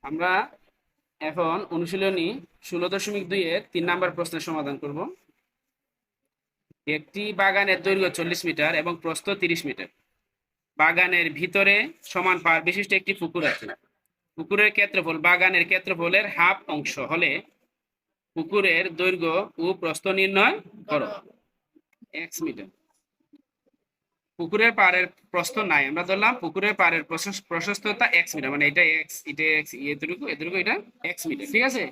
আমরা এখন অনুশীলনী 16.2 এর 3 নাম্বার প্রশ্নের সমাধান করব। একটি বাগানের দৈর্ঘ্য 40 মিটার এবং প্রস্থ 30 মিটার। বাগানের ভিতরে সমান পাড় বিশিষ্ট একটি পুকুর আছে। পুকুরের ক্ষেত্রফল বাগানের ক্ষেত্রফলের হাফ অংশ হলে পুকুরের দৈর্ঘ্য ও প্রস্থ নির্ণয় করো। x metre. পুকুরের পাড়ের প্রস্থ নাই, আমরা ধরলাম পুকুরের পাড়ের প্রশস্ততা x মিটার, মানে এটা x, এটা x, এতটুকু এতটুকু, এটা x মিটার, ঠিক আছে।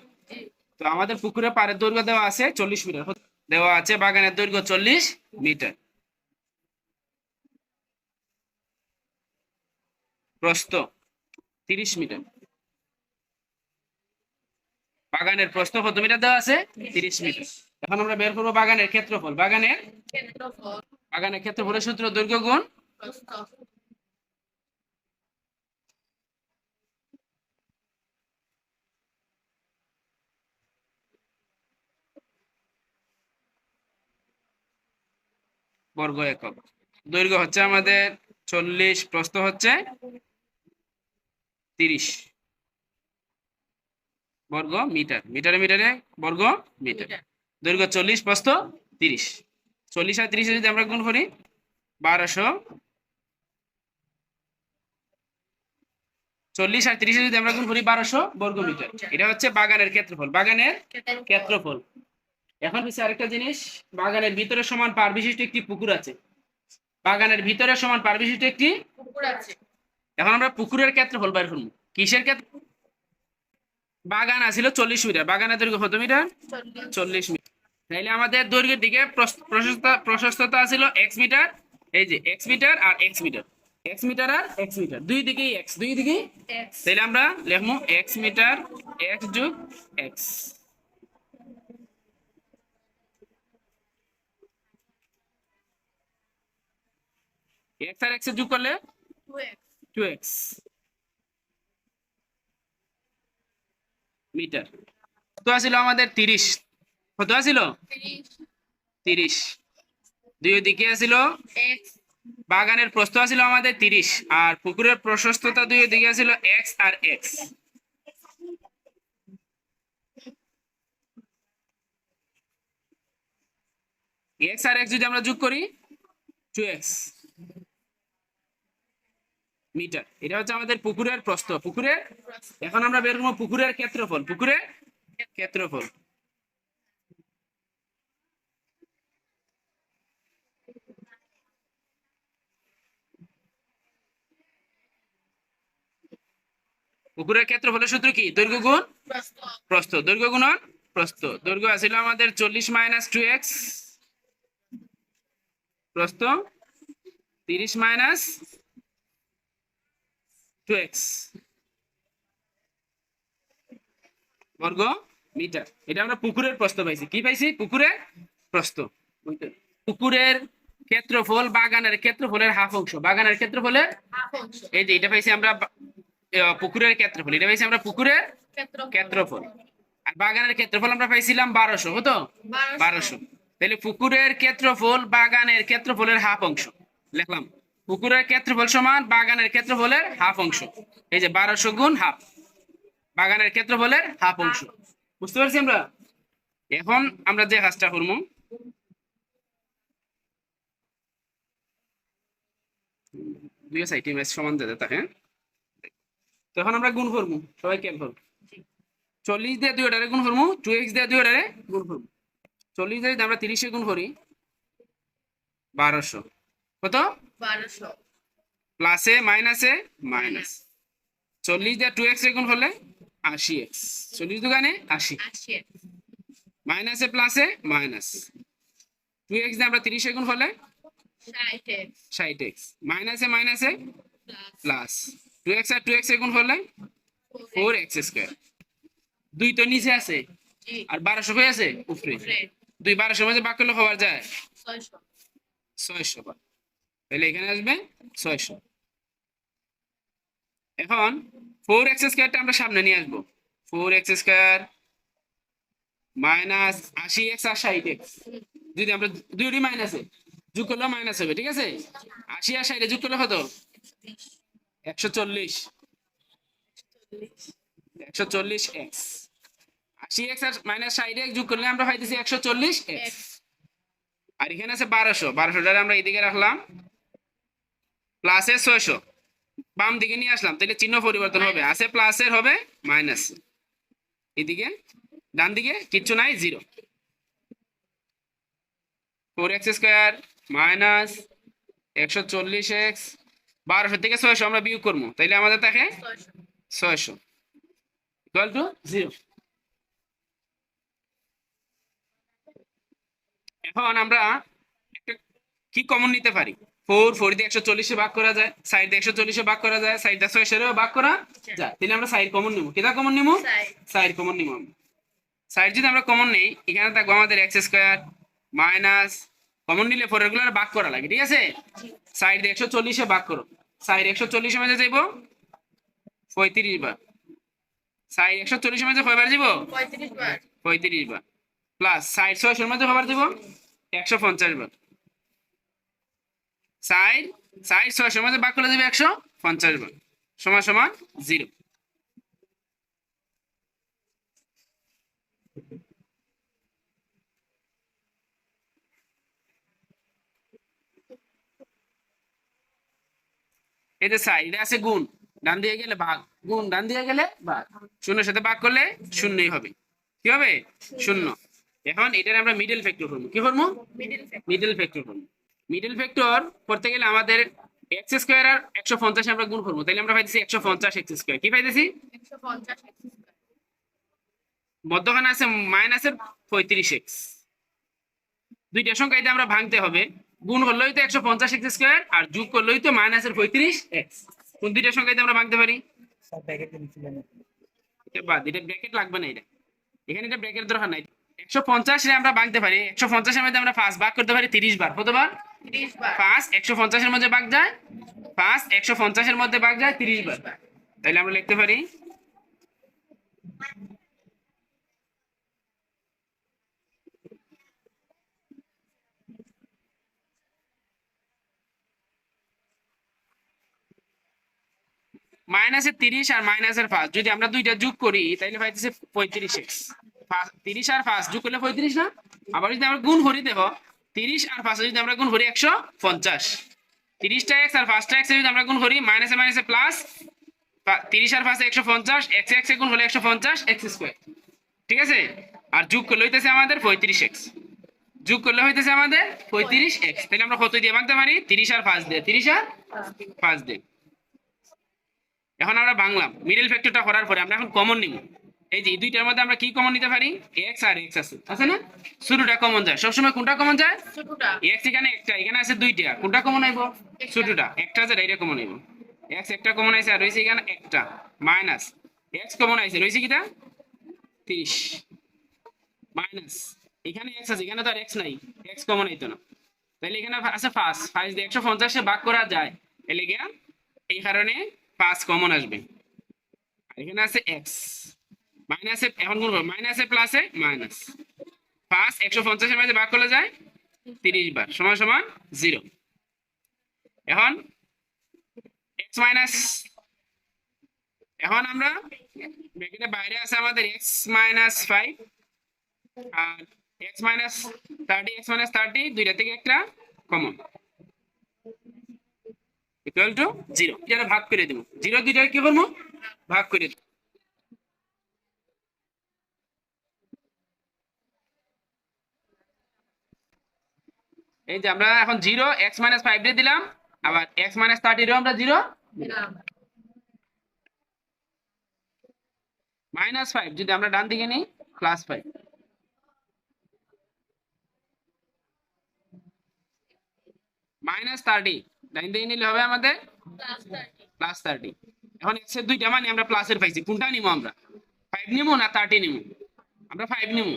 তো আমাদের পুকুরের পাড়ের দৈর্ঘ্য দেওয়া আছে 40 মিটার, দেওয়া আছে বাগানের দৈর্ঘ্য 40 মিটার, প্রস্থ 30 মিটার। বাগানের প্রস্থ কত মিটার দেওয়া আছে? 30 মিটার। এখন আমরা বের করবো বাগানের ক্ষেত্রফল। বাগানের ক্ষেত্রফলের সূত্র দৈর্ঘ্য গুণ প্রস্থ। বর্গ একক। দৈর্ঘ্য হচ্ছে আমাদের 40, প্রস্থ হচ্ছে 30 বর্গ মিটার। মিটারে মিটারে বর্গ মিটার। দৈর্ঘ্য 40, প্রস্থ 30। 40 আর 30 যদি আমরা গুণ করি 1200। 40 আর 30 যদি আমরা গুণ করি 1200 বর্গ মিটার। এটা হচ্ছে বাগানের ক্ষেত্রফল। বাগানের ক্ষেত্রফল। এখন হচ্ছে আরেকটা জিনিস, বাগানের ভিতরে সমান পাড় বিশিষ্ট একটি পুকুর আছে। বাগানের ভিতরে সমান পাড় বিশিষ্ট একটি পুকুর আছে। এখন আমরা পুকুরের ক্ষেত্রফল বের করব। কিসের ক্ষেত্র? বাগান আছিল 40 মিটার, বাগানের দৈর্ঘ্য কত মিটার? 40 মিটার। তাইলে আমাদের দৈর্ঘ্যের দিকে প্রশস্ততা ছিল x মিটার, এই যে x মিটার আর x মিটার, x মিটার আর x মিটার, দুই দিকেই x, দুই দিকেই x। তাইলে আমরা লিখবো x মিটার x যোগ x। x আর x এর যোগ করলে 2x 2x মিটার। কত আছিল আমাদের? 30। কত আছিল? 30। দুই দিকে আছিল x। বাগানের প্রস্থ আছিল আমাদের 30 আর পুকুরের প্রশস্ততা দুই দিকে আছিল x আর x। x আর x যদি আমরা যোগ করি 2x মিটার। এটা হচ্ছে আমাদের পুকুরের প্রস্থ। পুকুরের, এখন আমরা বের করবো পুকুরের ক্ষেত্রফল। পুকুরের ক্ষেত্রফল। পুকুরের ক্ষেত্রফলের সূত্র কি? দৈর্ঘ্য গুণ প্রস্থ। প্রস্থ। দৈর্ঘ্য গুণন প্রস্থ। দৈর্ঘ্য আছিল আমাদের 40 মাইনাস 2x, প্রস্থ 30 মাইনাস 2x বর্গ মিটার। এটা আমরা পুকুরের প্রস্থ পাইছি। কি পাইছি? পুকুরের প্রস্থ। পুকুরের ক্ষেত্রফল বাগানের ক্ষেত্রফলের হাফ অংশ। বাগানের ক্ষেত্রফলের হাফ অংশ। এই যে এটা পাইছি আমরা পুকুরের ক্ষেত্রফল, এটা পাইছি আমরা পুকুরের ক্ষেত্রফল। আর বাগানের ক্ষেত্রফল আমরা পাইছিলাম 1200, কত? 1200। তাহলে পুকুরের ক্ষেত্রফল বাগানের ক্ষেত্রফলের হাফ অংশ লিখলাম। পুকুরের ক্ষেত্রফল সমান বাগানের ক্ষেত্রফলের হাফ অংশ। এই যে 1200 গুণ হাফ, বাগানের ক্ষেত্রফলের হাফ অংশ। বুঝতে পারছি আমরা? এখন আমরা যে কাজটা করবো, দুই সাইডে ম্যাচ সমান যেতে থাকে, তখন আমরা গুণ করবো। সবাই খেয়াল করবো, 40 দিয়ে 2 ওটারে গুণ করবো, 2x দিয়ে 2 ওটারে গুণ করবো। 40 দিয়ে যদি আমরা 30 গুণ করি 1200, কত? 1200 প্লাসে মাইনাসে মাইনাস। 40 দিয়ে 2x গুণ করলে 80x, 40 দোকানে 80, 80x মাইনাসে প্লাসে মাইনাস। 2x দিয়ে আমরা 30 গুণ করলে 60x 60x, মাইনাসে মাইনাসে প্লাস প্লাস। 2x আর 2x গুণ করলে 4x স্কয়ার। দুই তো নিচে আছে জি আর 1200 কই আছে? উপরে। দুই 1200 মাঝে ভাগ করলে হওয়ার যায় 600 600 বার। তাহলে এখানে আসবে 600। এখন 4x স্কয়ারটা আমরা সামনে নিয়ে আসবো। 4x স্কয়ার মাইনাস 80x আর 60x, যদি আমরা দুইটি মাইনাসে যোগ করলে মাইনাস হবে, ঠিক আছে। 80 আর 60 যোগ করলে কত? 140। 140x 80x আর মাইনাস 60x যোগ করলে আমরা পাইতেছি 140x। আর এখানে আছে 1200 আমরা এইদিকে রাখলাম, প্লাসে 600 বাম দিকে নিয়ে আসলাম, তাহলে চিহ্ন পরিবর্তন হবে, আছে প্লাসের হবে মাইনাস, এদিকে ডান দিকে কিচ্ছু নাই, 0। 4x স্কয়ার মাইনাস 140x 1200 থেকে 600 আমরা বিয়োগ করবো, তাইলে আমাদের থাকে 600 ইকুয়াল টু 0। এখন আমরা একটা কি কমন নিতে পারি, 4 দিয়ে 140 ভাগ করা যায়, সাইড দিয়ে 140 ভাগ করা যায়, সাইড দিয়ে 600 ভাগ করা যায়, তাহলে আমরা সাইড কমন নিব। কিটা কমন নিব? সাইড কমন নিব। সাইড যদি আমরা কমন নেই, এখানে থাকবো আমাদের x স্কয়ার মাইনাস, কমন নিলে 4 এর গুলো ভাগ করা লাগে, ঠিক আছে? সাইড দিয়ে 140 ভাগ করো, সাইড 140 এর মধ্যে যাইব 35 বার, সাইড 140 এর মধ্যে কয়বার যাব? 35 বার, প্লাস সাইড 600 এর মধ্যে কয়বার যাব? 150 বার। সাইড 600 এর মধ্যে ভাগ করলে যাবে 150 বার, সমান সমান 0। এই যে সাইডে আছে গুণ, ডান দিকে গেলে ভাগ, গুণ ডান দিকে গেলে ভাগ, শূন্যের সাথে ভাগ করলে শূন্যই হবে, কি হবে? শূন্য। এখন এটার আমরা মিডল ফ্যাক্টর করবো, কি করবো? মিডল ফ্যাক্টর করবো। মিডল ফ্যাক্টর করতে গেলে আমাদের এক্স স্কয়ার আর 150 আমরা গুণ করবো, তাহলে আমরা পাইতেছি 150 এক্স স্কয়ার, কি পাইতেছি? মধ্যখানে আছে মাইনাসের 35x, দুইটা সংখ্যা আমরা ভাঙতে হবে, গুণ করলেই তো 150 এক্স স্কয়ার আর যোগ করলেই তো মাইনাসের 35x। কোন দুইটা সংখ্যা আমরা ভাঙতে পারি? এটা বাদ, এটা ব্র্যাকেট লাগবে না, এটা এখানে এটা ব্র্যাকেট দরকার নাই। 150 রে আমরা ভাঙতে পারি, 150 এর মধ্যে আমরা 5 ভাগ করতে পারি 30 বার, কতবার? 30 বার। 5 150 এর মধ্যে ভাগ যায়, 5 150 এর মধ্যে ভাগ যায় 30 বার, তাহলে আমরা লিখতে পারি মাইনাসের 30 আর মাইনাসের 5 যদি আমরা দুইটা যোগ করি তাহলে পাইতেছে 35x। 30 আর 5 যোগ করলে 35 না? আবার যদি আমরা গুণ করি, দেখো 30 আর 5 যদি আমরা গুণ করি 150, 30টা x আর 5টা x যদি আমরা গুণ করি, মাইনাসে মাইনাসে প্লাস, 30 আর 5 150, x x গুণ হলে 150 x স্কয়ার, ঠিক আছে? আর যোগ করলে হইতেছে আমাদের 35x, যোগ করলে হইতেছে আমাদের 35x। তাহলে আমরা কত দিয়ে ভাঙতে পারি? 30 আর 5 দিয়ে, 30 আর 5 দিয়ে। এখন আমরা ভাঙলাম, মিডল ফ্যাক্টরটা করার পরে আমরা এখন কমন নিব। এই যে এই দুইটার মধ্যে আমরা কি কমন নিতে পারি? x আর x আছে না? ছোটটা কমন যায়, সবসময় কোনটা কমন যায়? ছোটটা। x এখানে একটা, এখানে আছে দুইটা, কোনটা কমন আইবো? ছোটটা। একটা আছে, এটা কমন আইবো। x একটা কমন আইছে আর রইছে এখানে একটা, মাইনাস x কমন আইছে, রইছে কিটা? 30 মাইনাস এখানে x আছে, এখানে তো আর x নাই, x কমন আইতো না, তাহলে এখানে আছে 5 দিয়ে 150 এ ভাগ করা যায়, এলে গিয়া এই কারণে 5 কমন আসবে। আর এখানে আছে x মাইনাসে, এখন গুণ করব, মাইনাসে প্লাসে মাইনাস, 5 150 এর মধ্যে ভাগ করলে যায় 30 বার, সমান সমান 0। এখন x মাইনাস, এখন আমরা ব্র্যাকেটের বাইরে আছে আমাদের x মাইনাস 5 আর x মাইনাস 30 দুইটা থেকে একটা কমন, ইকুয়াল টু 0। এটা ভাগ করে দেব, 0 দুইটা কি করব? ভাগ করে দেব। এই যে আমরা এখন 0 x মাইনাস 5 দিয়ে দিলাম, আবার x মাইনাস 30 এরও আমরা 0 দিলাম। মাইনাস 5 যদি আমরা ডান দিকে নিই, প্লাস 5, মাইনাস 30 ডান দিকে নিলে হবে আমাদের প্লাস 30। এখন x এর দুইটা মানে আমরা প্লাসের পাইছি, কোনটা নিব আমরা? 5 নিব না 30 নিব? আমরা 5 নিব।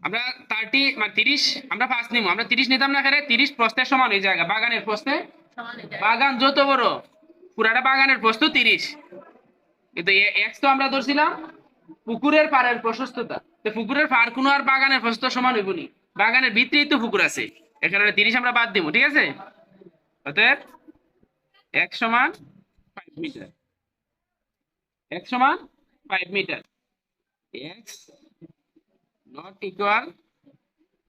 আমরা 30 মানে 30 আমরা 5 নিব, আমরা 30 নিতাম না, এখানে 30 প্রস্থের সমান হয়ে যায়, বাগানের প্রস্থে, বাগান যত বড় পুরাটা বাগানের প্রস্থ 30, কিন্তু x তো আমরা ধরছিলাম পুকুরের পাড়ের প্রশস্ততা, তো পুকুরের পাড় কোনো আর বাগানের প্রস্থ সমান হইব নি, বাগানের ভিতরেই তো পুকুর আছে, এখানে 30 আমরা বাদ দিব, ঠিক আছে? অতএব x সমান 5 মিটার, x সমান 5 মিটার, x নট ইকুয়াল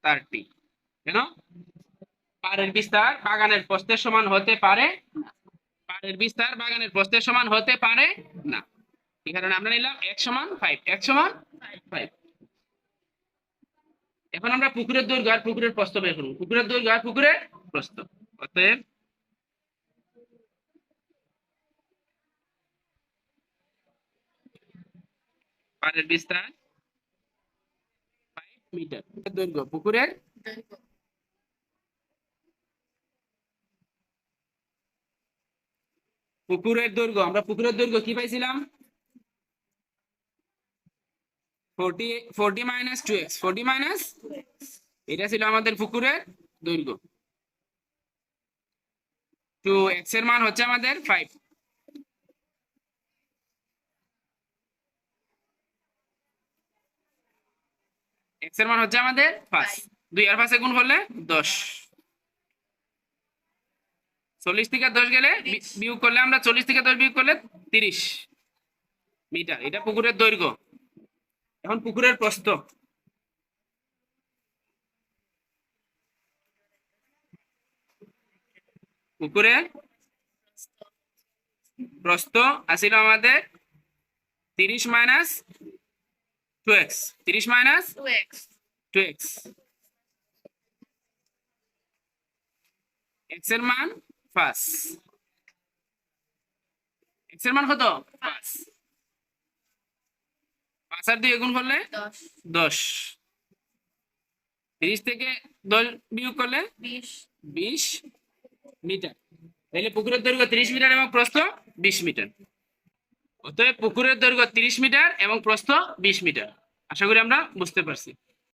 30। কেন? পাড়ের বিস্তার বাগানের প্রস্থের সমান হতে পারে না। পাড়ের বিস্তার বাগানের প্রস্থের সমান হতে পারে না। এই কারণে আমরা নিলাম x সমান 5, x সমান 5। এখন আমরা পুকুরের দৈর্ঘ্য আর পুকুরের প্রস্থ বের করব। পুকুরের দৈর্ঘ্য আর পুকুরের প্রস্থ। অতএব পাড়ের বিস্তার 5 মিটার, দৈর্ঘ্য পুকুরের দৈর্ঘ্য দৈর্ঘ্য আমরা পুকুরের দৈর্ঘ্য কি পাইছিলাম? 40 মাইনাস 2x, 40 মাইনাস, এটা ছিল আমাদের পুকুরের দৈর্ঘ্য। 2x এর মান হচ্ছে আমাদের 5। x এর মান হচ্ছে আমাদের 5। 2 আর 5 গুণ করলে 10। 40 থেকে 10 গেলে বিয়োগ করলে আমরা 40 থেকে 10 বিয়োগ করলে 30 মিটার। এটা পুকুরের দৈর্ঘ্য। এখন পুকুরের প্রস্থ। পুকুরের প্রস্থ আসিল আমাদের 30 minus 2x, 30 minus 2x 2x। x এর মান 5, x এর মান কত? 5। 5 আর 2 গুণ করলে 10 10। 30 থেকে 10 বিয়োগ করলে 20 20 মিটার। তাহলে পুকুরের দৈর্ঘ্য 30 মিটার এবং প্রস্থ 20 মিটার। অতএব পুকুরের দৈর্ঘ্য 30 মিটার এবং প্রস্থ 20 মিটার। আশা করি আমরা বুঝতে পারছি।